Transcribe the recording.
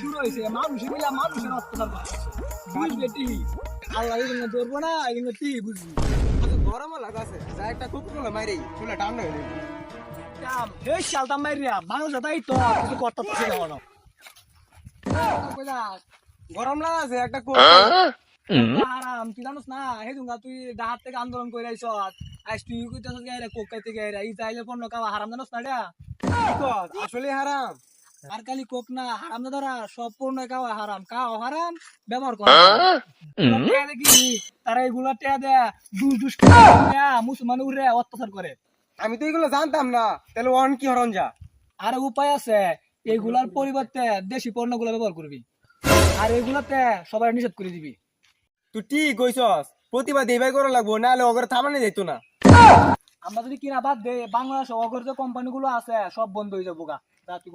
শুরু হয়েছে মানুষ মিলা মানুষের অত্যাচার করতেছে বুঝলে টি আল্লাহ এগুলো ধরবো না এগুলো টি বুঝবি গরমও লাগাছে যা একটা কুকুর গুলো মাইরে চুলা ঠান্ডা হয়ে যাবে হে শালতাম মাইরিয়া মানুষ তাই তো কিছু করতেছে না গরম লাগাছে একটা কুকুর হারাম তুই জানোস না হে দুঙ্গা তুই ডাহাত থেকে আন্দোলন করে আইছ আজ তুই কইতাছস গায়রা কোক খাইতে গায়রা ই চাইলে পণ্য খাওয়া হারাম জানোস না এটা আসলে হারাম আর খালি কোক না হারাম না ধরা সব পণ্য খাওয়া হারাম ব্যবহার করা দেখি তারা এগুলা টেয়া দেয়া দুষ মুসলমান উড়ে অত্যাচার করে আমি তো এগুলো জানতাম না তাহলে অন কি হরণ যা আর উপায় আছে এগুলার পরিবর্তে দেশি পণ্যগুলো ব্যবহার করবি আর এগুলাতে সবাই নিষেধ করে দিবি তুই ঠিক কইছস প্রতিবাদ এবার করা লাগবো নাহলে ওগরে থামানো যেত না আমরা যদি কিনা বাদ দে বাংলাদেশ অগর যে কোম্পানি গুলো আছে সব বন্ধ হয়ে যাবো গা তুই